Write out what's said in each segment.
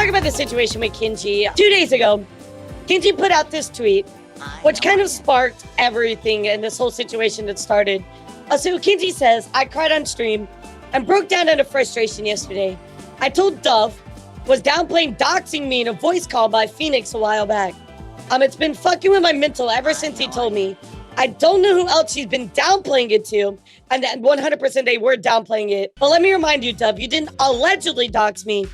talk about the situation with Kenji. 2 days ago, Kenji put out this tweet, which kind of sparked everything in this whole situation that started. So Kenji says, I cried on stream and broke down out of frustration yesterday. I told Dove was downplaying doxing me in a voice call by Phoenix a while back. It's been fucking with my mental ever since he told me. I don't know who else he's been downplaying it to, and that 100% they were downplaying it. But let me remind you, Dove, you didn't allegedly dox me.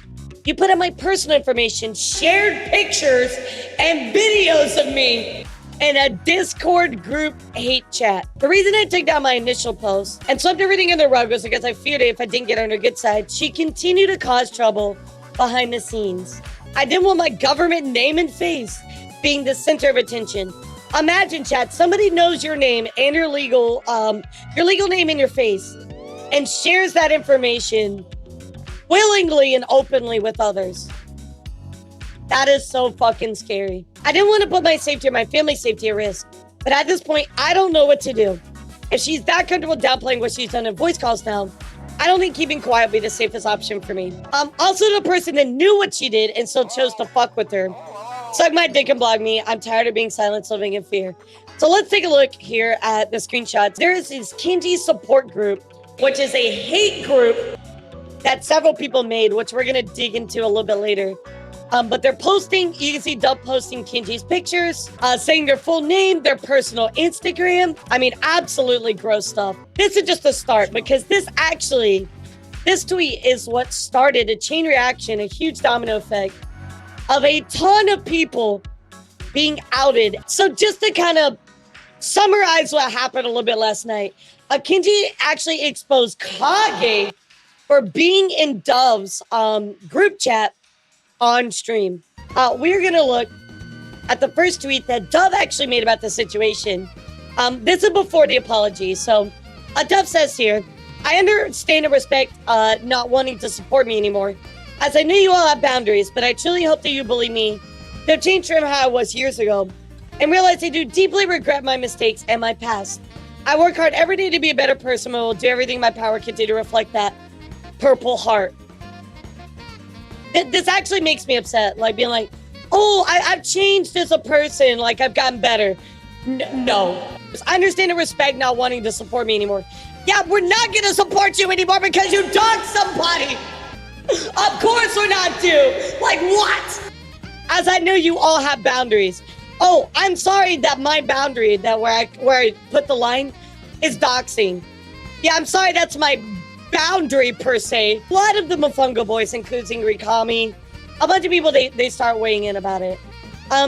You put in my personal information, shared pictures and videos of me in a Discord group hate chat. The reason I took down my initial post and swept everything in the rug was because I feared if I didn't get on her good side, she continued to cause trouble behind the scenes. I didn't want my government name and face being the center of attention. Imagine, chat, somebody knows your name and your legal name and your face and shares that information willingly and openly with others. That is so fucking scary. I didn't want to put my safety or my family's safety at risk, but at this point, I don't know what to do. If she's that comfortable downplaying what she's done in voice calls now, I don't think keeping quiet would be the safest option for me. Also, the person that knew what she did and still chose to fuck with her. Suck my dick and blog me. I'm tired of being silenced, living in fear. So let's take a look here at the screenshots. There is this Kenji support group, which is a hate group that several people made, which we're going to dig into a little bit later. But they're posting, you can see Dub posting Kenji's pictures, saying their full name, their personal Instagram. I mean, absolutely gross stuff. This is just the start, because this tweet is what started a chain reaction, a huge domino effect of a ton of people being outed. So just to kind of summarize what happened a little bit last night, Kenji actually exposed Kage for being in Dove's group chat on stream. We're gonna look at the first tweet that Dove actually made about the situation. This is before the apology. So Dove says here, I understand and respect not wanting to support me anymore, as I knew you all have boundaries, but I truly hope that you believe me. They've changed from how I was years ago and realize I do deeply regret my mistakes and my past. I work hard every day to be a better person and will do everything in my power to reflect that purple heart. This actually makes me upset, like being like, oh, I've changed as a person, like I've gotten better. No. I understand and respect not wanting to support me anymore. Yeah, we're not gonna support you anymore because you doxed somebody. Of course we're not, dude. Like what? As I know you all have boundaries. Oh, I'm sorry that my boundary, that where I put the line, is doxing. Yeah, I'm sorry that's my boundary per se. A lot of the Mofungo boys, including Rikami, a bunch of people, they start weighing in about it.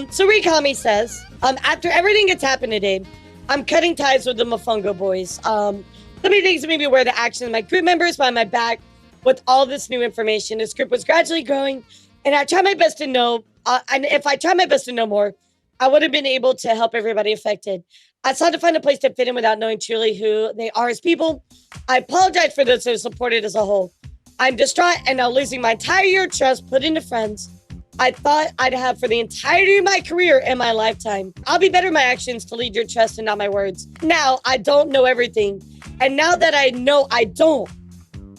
So Rikami says, after everything that's happened today, I'm cutting ties with the Mofungo boys. So many things made me aware of the actions of my group members behind my back. With all this new information, this group was gradually growing, and I tried my best to know, and if I tried my best to know more, I would have been able to help everybody affected. I sought to find a place to fit in without knowing truly who they are as people. I apologize for those who supported as a whole. I'm distraught and now losing my entire year of trust put into friends I thought I'd have for the entirety of my career and my lifetime. I'll be better in my actions to lead your trust and not my words. Now, I don't know everything, and now that I know I don't,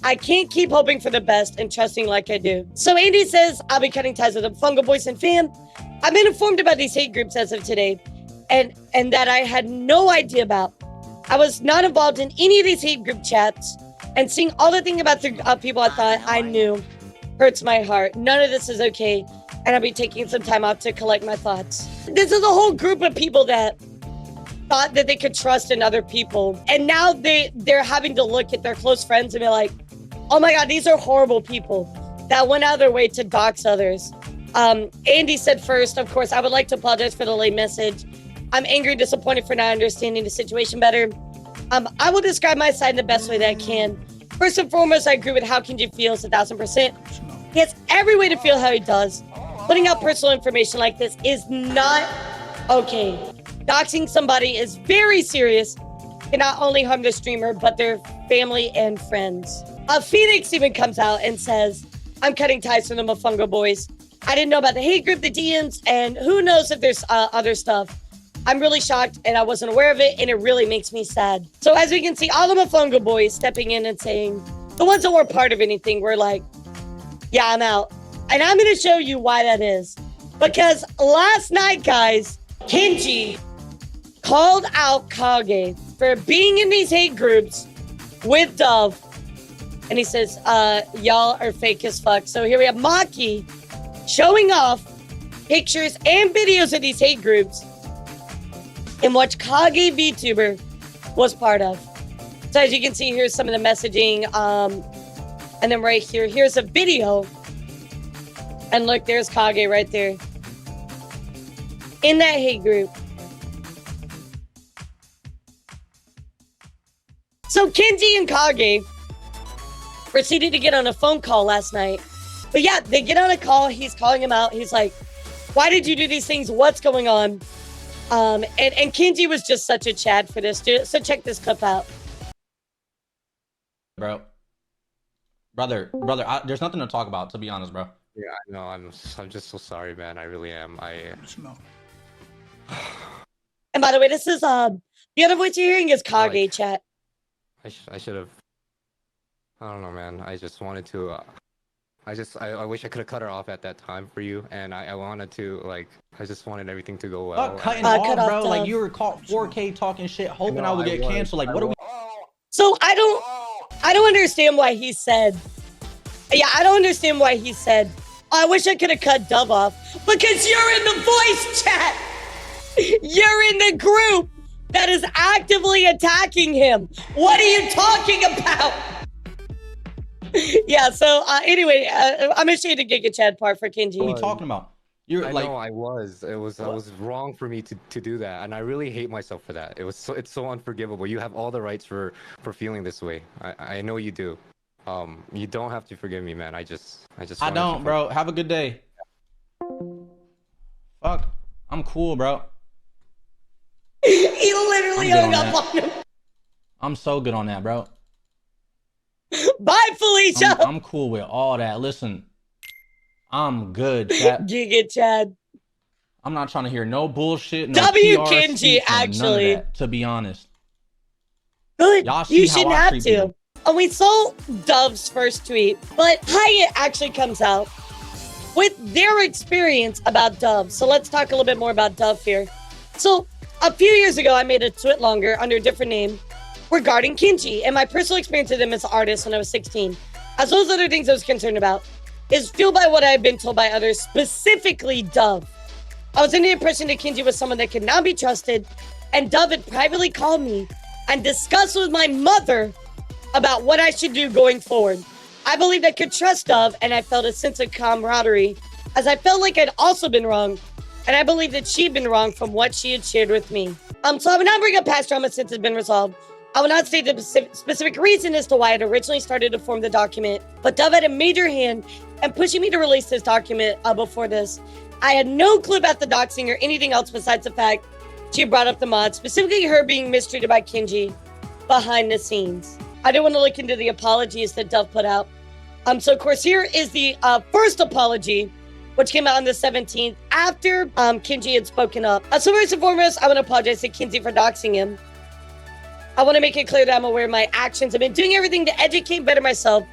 I can't keep hoping for the best and trusting like I do. So Andy says, I'll be cutting ties with the Fungo Boys and fam. I've been informed about these hate groups as of today, and that I had no idea about. I was not involved in any of these hate group chats, and seeing all the things about the people I thought I knew hurts my heart. None of this is okay, and I'll be taking some time off to collect my thoughts. This is a whole group of people that thought that they could trust in other people, and now they're having to look at their close friends and be like, oh my God, these are horrible people that went out of their way to dox others. Andy said first, of course, I would like to apologize for the late message. I'm angry and disappointed for not understanding the situation better. I will describe my side in the best way that I can. First and foremost, I agree with how Kenji feels 1000%. He has every way to feel how he does. Putting out personal information like this is not okay. Doxing somebody is very serious. Can not only harm the streamer, but their family and friends. Phoenix even comes out and says, I'm cutting ties from the Mofungo boys. I didn't know about the hate group, the DMs, and who knows if there's other stuff. I'm really shocked and I wasn't aware of it, and it really makes me sad. So as we can see, all the Mofungo boys stepping in and saying, the ones that weren't part of anything were like, yeah, I'm out. And I'm going to show you why that is. Because last night, guys, Kenji called out Kage for being in these hate groups with Dove. And he says, y'all are fake as fuck. So here we have Maki showing off pictures and videos of these hate groups in which Kage Vtuber was part of. So as you can see, here's some of the messaging. And then right here, here's a video. And look, there's Kage right there in that hate group. So Kenji and Kage proceeded to get on a phone call last night. But yeah, they get on a call. He's calling him out. He's like, why did you do these things? What's going on? And Kenji was just such a Chad for this, dude. So check this clip out. Brother, there's nothing to talk about, to be honest, bro. Yeah, I know. I'm just so sorry, man. I really am. And by the way, this is the other voice you're hearing is Kage, chat. I should have. I don't know, man. I just wanted to. I wish I could have cut her off at that time for you, and I wanted to, like, I just wanted everything to go well. Cutting off, bro. Like, you were caught 4K talking shit, hoping I would get canceled. Like, what are we? So I don't understand why he said. Yeah, I don't understand why he said, I wish I could have cut Dove off. Because you're in the voice chat. You're in the group that is actively attacking him. What are you talking about? Yeah, so anyway, I'm ashamed to Giga Chad part for Kenji. What are you talking about? I know I was. It was wrong for me to do that, and I really hate myself for that. It's so unforgivable. You have all the rights for feeling this way. I know you do. You don't have to forgive me, man. I don't, bro. Have a good day. Fuck. I'm cool, bro. He literally hung up on him. I'm so good on that, bro. Bye, Felicia. I'm cool with all that. Listen, I'm good, chat. Giga Chad. I'm not trying to hear no bullshit. No W PR Kenji, actually. That, to be honest. Good. You shouldn't shouldn't have to. And we saw Dove's first tweet, but Hyatt actually comes out with their experience about Dove. So let's talk a little bit more about Dove here. So a few years ago, I made a tweet longer under a different name regarding Kenji and my personal experience with him as an artist when I was 16. As well as other things I was concerned about, is fueled by what I had been told by others, specifically Dove. I was under the impression that Kenji was someone that could not be trusted, and Dove had privately called me and discussed with my mother about what I should do going forward. I believed I could trust Dove, and I felt a sense of camaraderie, as I felt like I'd also been wrong, and I believed that she'd been wrong from what she had shared with me. So I would not bring up past trauma since it's been resolved. I will not state the specific reason as to why I'd originally started to form the document, but Dove had a major hand in pushing me to release this document before this. I had no clue about the doxing or anything else besides the fact she brought up the mod, specifically her being mistreated by Kenji behind the scenes. I didn't want to look into the apologies that Dove put out. So of course, here is the first apology, which came out on the 17th after Kenji had spoken up. So first and foremost, I want to apologize to Kenji for doxing him. I want to make it clear that I'm aware of my actions. I've been doing everything to educate and better myself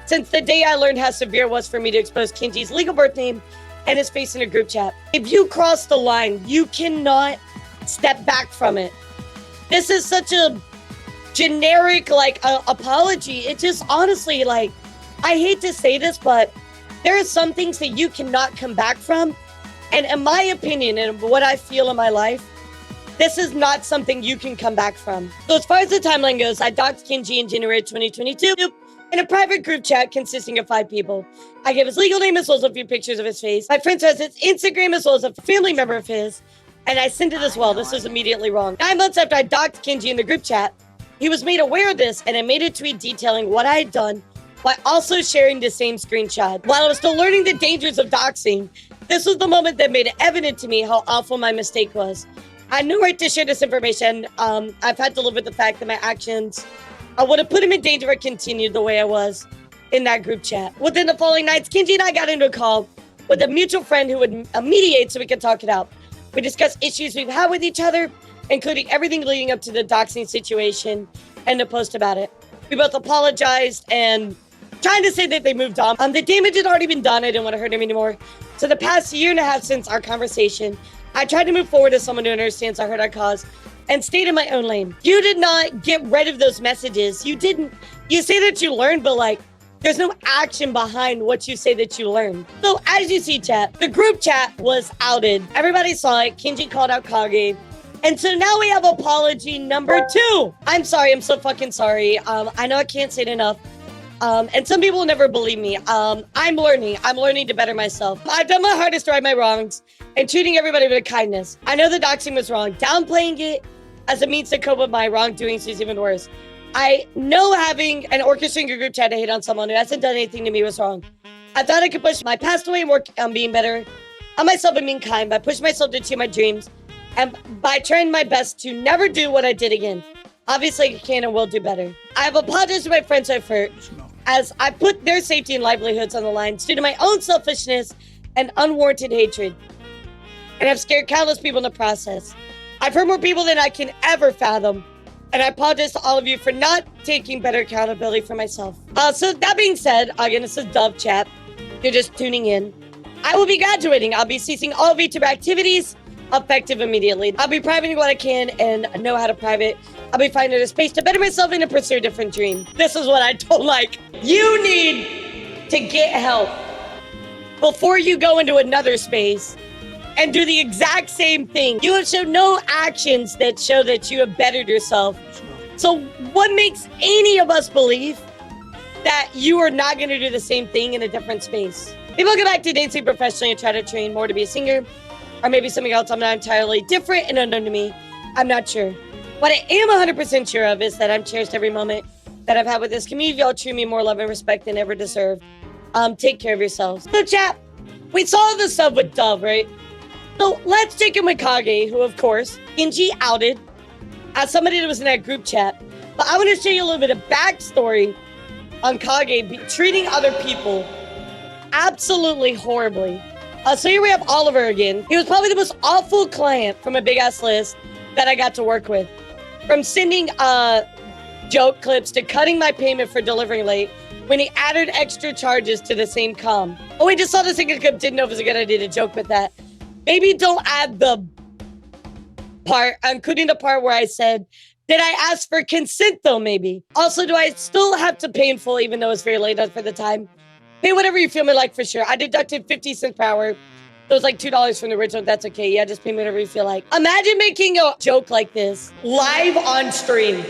since the day I learned how severe it was for me to expose Kenji's legal birth name and his face in a group chat. If you cross the line, you cannot step back from it. This is such a generic, apology. It just honestly, I hate to say this, but there are some things that you cannot come back from. And in my opinion, and what I feel in my life, this is not something you can come back from. So as far as the timeline goes, I doxed Kenji in January 2022 in a private group chat consisting of 5 people. I gave his legal name as well as a few pictures of his face. My friend says his Instagram as well as a family member of his, and I sent it as well. This was immediately wrong. 9 months after I doxed Kenji in the group chat, he was made aware of this, and I made a tweet detailing what I had done by also sharing the same screenshot. While I was still learning the dangers of doxing, this was the moment that made it evident to me how awful my mistake was. I knew right to share this information. I've had to live with the fact that my actions would have put him in danger if I continued the way I was in that group chat. Within the following nights, Kenji and I got into a call with a mutual friend who would mediate so we could talk it out. We discussed issues we've had with each other, including everything leading up to the doxing situation and the post about it. We both apologized and trying to say that they moved on. The damage had already been done. I didn't want to hurt him anymore. So the past year and a half since our conversation, I tried to move forward as someone who understands I hurt our cause and stayed in my own lane. You did not get rid of those messages. You didn't. You say that you learned, but like, there's no action behind what you say that you learned. So as you see, chat, the group chat was outed. Everybody saw it. Kenji called out Kage. And so now we have apology number 2. I'm sorry. I'm so fucking sorry. I know I can't say it enough. And some people will never believe me. I'm learning. I'm learning to better myself. I've done my hardest to right my wrongs and treating everybody with kindness. I know the doxing was wrong. Downplaying it as a means to cope with my wrongdoings is even worse. I know having an orchestrating a group chat to hate on someone who hasn't done anything to me was wrong. I thought I could push my past away and work on being better on myself and being kind by pushing myself to achieve my dreams and by trying my best to never do what I did again. Obviously, I can and will do better. I have apologized to my friends I've hurt as I put their safety and livelihoods on the line due to my own selfishness and unwarranted hatred. And I've scared countless people in the process. I've hurt more people than I can ever fathom. And I apologize to all of you for not taking better accountability for myself. So that being said, again, this is Dove Chat. You're just tuning in. I will be graduating. I'll be ceasing all VTuber activities effective immediately. I'll be privating what I can and know how to private. I'll be finding a space to better myself and to pursue a different dream. This is what I told like. You need to get help before you go into another space and do the exact same thing. You have shown no actions that show that you have bettered yourself. So what makes any of us believe that you are not going to do the same thing in a different space? Maybe I'll go back to dancing professionally and try to train more to be a singer, or maybe something else I'm not entirely different and unknown to me. I'm not sure. What I am 100% sure of is that I'm cherished every moment that I've had with this community. Y'all treat me more love and respect than ever deserve. Take care of yourselves. So chat, we saw the sub with Dove, right? So let's take him with Kage, who of course, Kenji outed as somebody that was in that group chat. But I want to show you a little bit of backstory on Kage treating other people absolutely horribly. So here we have Oliver again. He was probably the most awful client from a big ass list that I got to work with. From sending joke clips to cutting my payment for delivering late when he added extra charges to the same comm. Oh, we just saw the second clip, didn't know if it was a good idea to joke with that. Maybe don't add the part, including the part where I said, did I ask for consent though, maybe? Also, do I still have to pay in full even though it's very late for the time? Pay whatever you feel me like for sure. I deducted 50 cents per hour. So it's like $2 from the original. That's okay. Yeah, just pay me whatever you feel like. Imagine making a joke like this live on stream.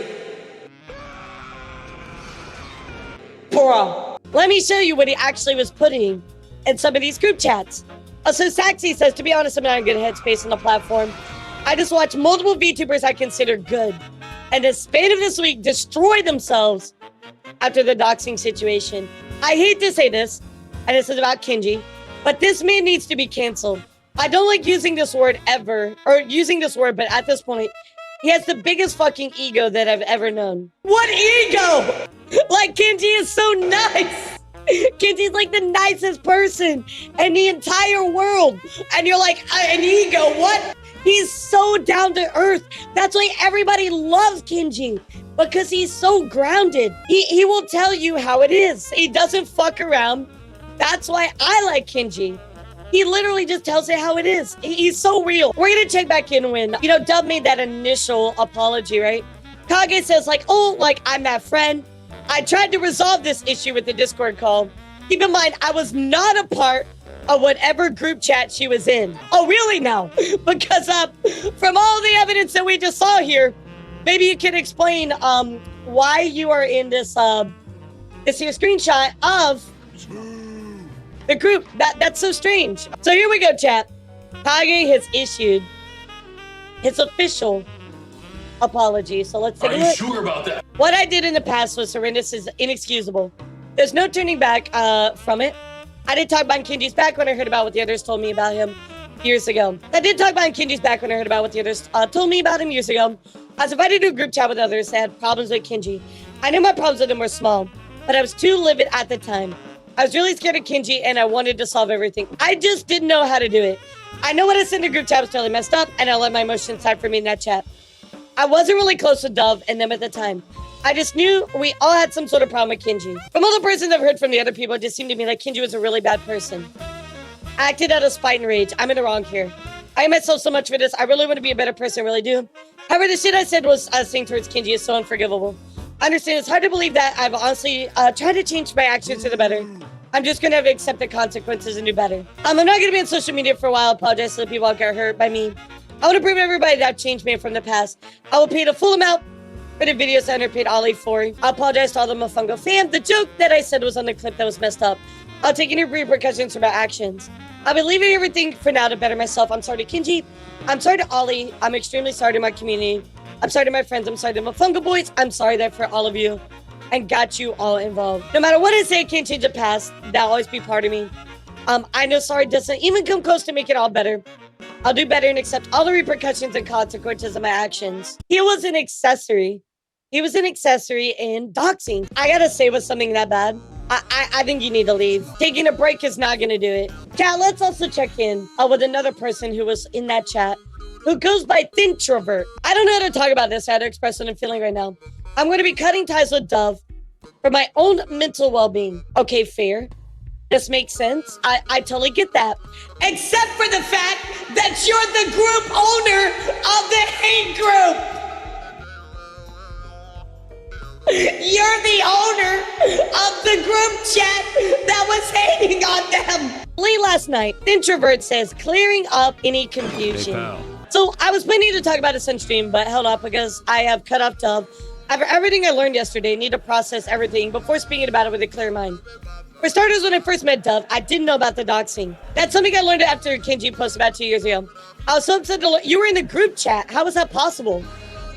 Bro, let me show you what he actually was putting in some of these group chats. So Saxy says, to be honest, I'm not in good headspace on the platform. I just watched multiple VTubers I consider good, and the span of this week destroyed themselves after the doxing situation. I hate to say this, and this is about Kenji, but this man needs to be canceled. I don't like using this word ever, or using this word, but at this point, he has the biggest fucking ego that I've ever known. What ego? Like, Kenji is so nice. Kenji's like the nicest person in the entire world. And you're like, an ego, what? He's so down to earth. That's why everybody loves Kenji, because he's so grounded. He will tell you how it is. He doesn't fuck around. That's why I like Kenji. He literally just tells it how it is. He's so real. We're gonna check back in when, Dub made that initial apology, right? Kage says like, oh, like I'm that friend. I tried to resolve this issue with the Discord call. Keep in mind, I was not a part of whatever group chat she was in. Oh, really now? Because from all the evidence that we just saw here, maybe you can explain why you are in this here screenshot of the group. That's so strange. So here we go, chat. Kage has issued his official apology. So let's take a look. Are you sure about that? What I did in the past was horrendous, is inexcusable. There's no turning back from it. I did talk about Kenji's back when I heard about what the others told me about him years ago. I did talk about Kenji's back when I heard about what the others told me about him years ago. I was invited to a group chat with others that had problems with Kenji. I knew my problems with him were small, but I was too livid at the time. I was really scared of Kenji and I wanted to solve everything. I just didn't know how to do it. I know what I said in the group chat was totally messed up, and I let my emotions side for me in that chat. I wasn't really close with Dove and them at the time. I just knew we all had some sort of problem with Kenji. From all the persons I've heard from the other people, it just seemed to me like Kenji was a really bad person. I acted out of spite and rage. I'm in the wrong here. I hate myself so much for this. I really want to be a better person, I really do. However, the shit I said was saying towards Kenji is so unforgivable. I understand it's hard to believe that I've honestly tried to change my actions for the better. I'm just gonna have to accept the consequences and do better. I'm not gonna be on social media for a while. I apologize to the people who got hurt by me. I want to prove to everybody that I've changed me from the past. I will pay the full amount for the videos I underpaid Ollie for. I apologize to all the Mofungo fam. The joke that I said was on the clip that was messed up. I'll take any repercussions for my actions. I've been leaving everything for now to better myself. I'm sorry to Kenji. I'm sorry to Ollie. I'm extremely sorry to my community. I'm sorry to my friends. I'm sorry to Mofungo boys. I'm sorry that for all of you and got you all involved. No matter what I say, I can't change the past. That'll always be part of me. I know sorry doesn't even come close to make it all better. I'll do better and accept all the repercussions and consequences of my actions. He was an accessory. He was an accessory in doxing. I gotta say, was something that bad? I think you need to leave. Taking a break is not gonna do it. Chat, let's also check in with another person who was in that chat who goes by Vtubers. I don't know how to talk about this. I had to express what I'm feeling right now. I'm going to be cutting ties with Dove for my own mental well-being. Okay, fair. This makes sense. I totally get that. Except for the fact that you're the group owner of the hate group. You're the owner of the group chat that was hating on them. Late last night, Introvert says, clearing up any confusion. So I was planning to talk about this on stream, but held up because I have cut off Dove. After everything I learned yesterday, need to process everything before speaking about it with a clear mind. For starters, when I first met Dove, I didn't know about the doxing. That's something I learned after Kenji posted about 2 years ago. I was so upset to learn. You were in the group chat. How was that possible?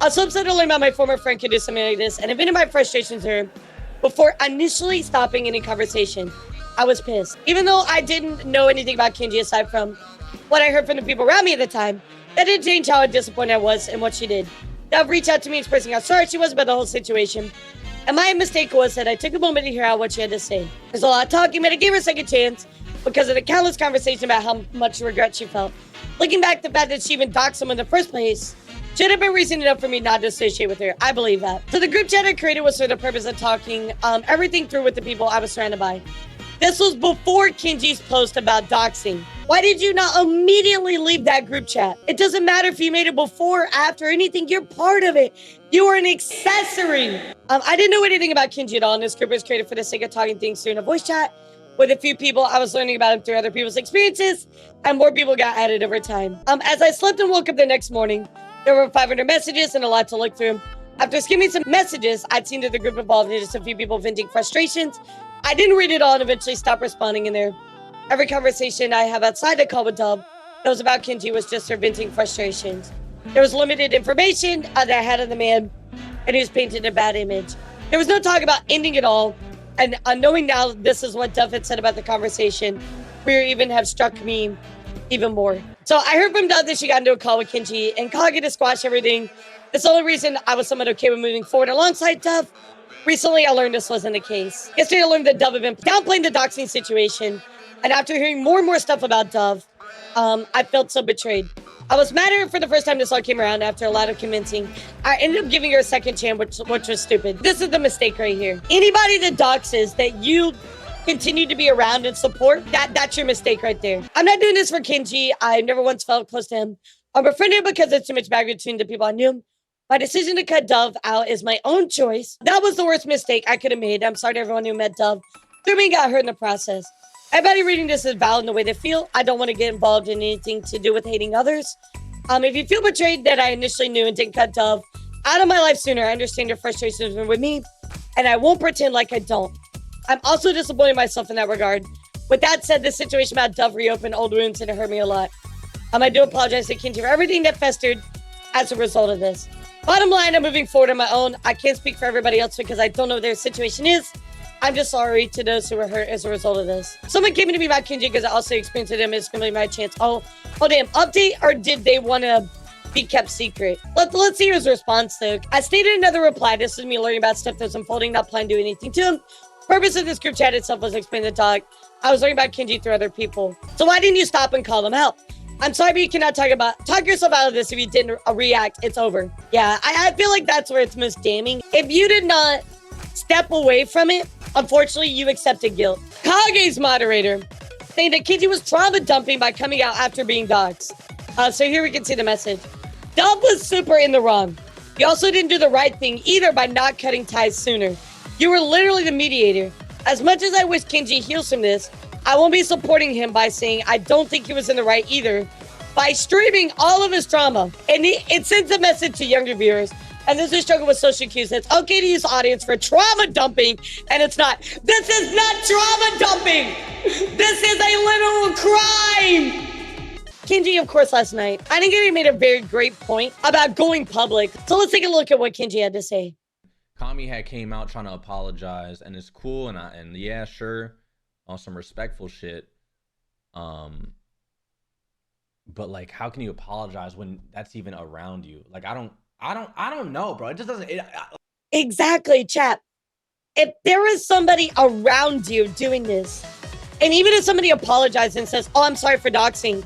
I was so upset to learn about my former friend could do something like this, and I've been in my frustrations here before initially stopping any conversation. I was pissed. Even though I didn't know anything about Kenji aside from what I heard from the people around me at the time, that didn't change how disappointed I was in what she did. Dove reached out to me expressing how sorry she was about the whole situation. And my mistake was that I took a moment to hear out what she had to say. There's a lot of talking, but I gave her a second chance because of the countless conversation about how much regret she felt. Looking back, the fact that she even doxed someone in the first place should have been reason enough for me not to associate with her. I believe that. So the group chat I created was for the purpose of talking everything through with the people I was surrounded by. This was before Kenji's post about doxing. Why did you not immediately leave that group chat? It doesn't matter if you made it before, after, anything. You're part of it. You are an accessory. I didn't know anything about Kenji at all, and this group was created for the sake of talking things through in a voice chat with a few people. I was learning about him through other people's experiences, and more people got added over time. As I slept and woke up the next morning, there were 500 messages and a lot to look through. After skimming some messages, I'd seen that the group involved in just a few people venting frustrations. I didn't read it all and eventually stopped responding in there. Every conversation I have outside the call with Dove that was about Kenji was just her venting frustrations. There was limited information that I had of the man, and he was painted a bad image. There was no talk about ending it all, and knowing now this is what Dove had said about the conversation, fear even have struck me even more. So I heard from Dove that she got into a call with Kenji and calling it to squash everything. That's the only reason I was somewhat okay with moving forward alongside Dove. Recently, I learned this wasn't the case. Yesterday, I learned that Dove had been downplaying the doxing situation, and after hearing more and more stuff about Dove, I felt so betrayed. I was mad at her for the first time this all came around after a lot of convincing. I ended up giving her a second chance, which was stupid. This is the mistake right here. Anybody that doxes that you continue to be around and support, that's your mistake right there. I'm not doing this for Kenji. I never once felt close to him. I'm befriended because there's too much baggage between the people I knew. My decision to cut Dove out is my own choice. That was the worst mistake I could have made. I'm sorry to everyone who met Dove through me and got hurt in the process. Everybody reading this is valid in the way they feel. I don't want to get involved in anything to do with hating others. If you feel betrayed that I initially knew and didn't cut Dove out of my life sooner, I understand your frustrations with me, and I won't pretend like I don't. I'm also disappointed in myself in that regard. With that said, this situation about Dove reopened old wounds and it hurt me a lot. I do apologize to Kenji for everything that festered as a result of this. Bottom line, I'm moving forward on my own. I can't speak for everybody else because I don't know what their situation is. I'm just sorry to those who were hurt as a result of this. Someone came to me about Kenji because I also experienced it. It's going to be my chance. Oh damn. Update, or did they want to be kept secret? Let's see his response though. I stated another reply. This is me learning about stuff that's unfolding, not planning to do anything to him. Purpose of this group chat itself was to explain the talk. I was learning about Kenji through other people. So why didn't you stop and call them out? I'm sorry, but you cannot talk yourself out of this if you didn't react. It's over. Yeah, I feel like that's where it's most damning. If you did not step away from it, unfortunately, you accepted guilt. Kage's moderator saying that Kenji was trauma dumping by coming out after being doxxed. So here we can see the message. Dub was super in the wrong. You also didn't do the right thing either by not cutting ties sooner. You were literally the mediator. As much as I wish Kenji heals from this, I won't be supporting him by saying I don't think he was in the right either, by streaming all of his trauma. And it sends a message to younger viewers. And this is struggle with social cues. It's okay to use audience for trauma dumping, and it's not. This is not trauma dumping. This is a literal crime. Kenji, of course, last night, I think he made a very great point about going public. So let's take a look at what Kenji had to say. Kami had came out trying to apologize, and it's cool, and yeah, sure, on some respectful shit. But like, how can you apologize when that's even around you? Like, I don't know, bro. It just doesn't. Exactly, chap. If there is somebody around you doing this, and even if somebody apologizes and says, "Oh, I'm sorry for doxing,"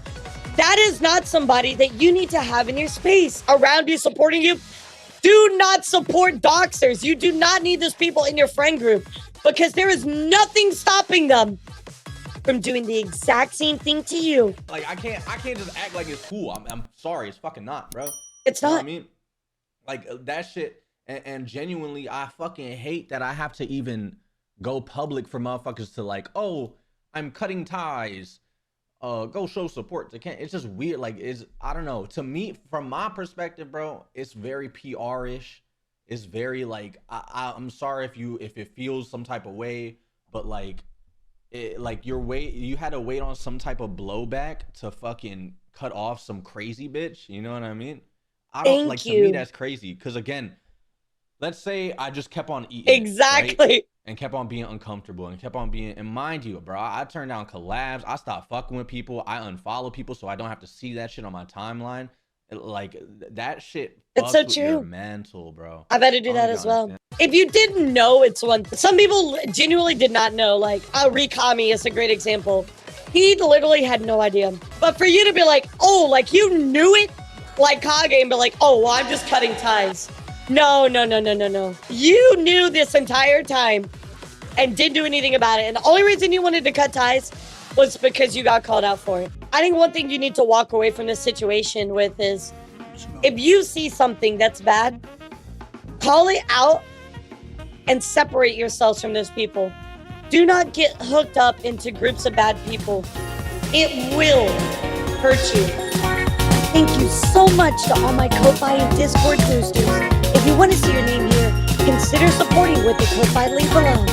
that is not somebody that you need to have in your space around you, supporting you. Do not support doxers. You do not need those people in your friend group, because there is nothing stopping them from doing the exact same thing to you. Like, I can't just act like it's cool. I'm sorry, it's fucking not, bro. It's not. not. You know what I mean, like that shit. And genuinely, I fucking hate that I have to even go public for motherfuckers to like, oh, I'm cutting ties. Go show support. It's just weird. Like, I don't know. To me, from my perspective, bro, it's very PR-ish. It's very like, I'm sorry if it feels some type of way, but like, you had to wait on some type of blowback to fucking cut off some crazy bitch. You know what I mean? I don't like, to me that's crazy. Because again, let's say I just kept on eating. Exactly. Right? And kept on being uncomfortable and kept on being, and mind you, bro, I turned down collabs. I stopped fucking with people. I unfollow people so I don't have to see that shit on my timeline. Like, that shit It's so fucks with true. your mental, bro. I better do that as well. If you didn't know, it's one. Some people genuinely did not know. Like, Rikami is a great example. He literally had no idea. But for you to be like, oh, like you knew it, like Kage, and be like, oh, well, I'm just cutting ties. No. You knew this entire time and didn't do anything about it. And the only reason you wanted to cut ties was because you got called out for it. I think one thing you need to walk away from this situation with is, if you see something that's bad, call it out and separate yourselves from those people. Do not get hooked up into groups of bad people. It will hurt you. Thank you so much to all my Ko-Fi and Discord boosters. If you want to see your name here, consider supporting with the Ko-Fi link below.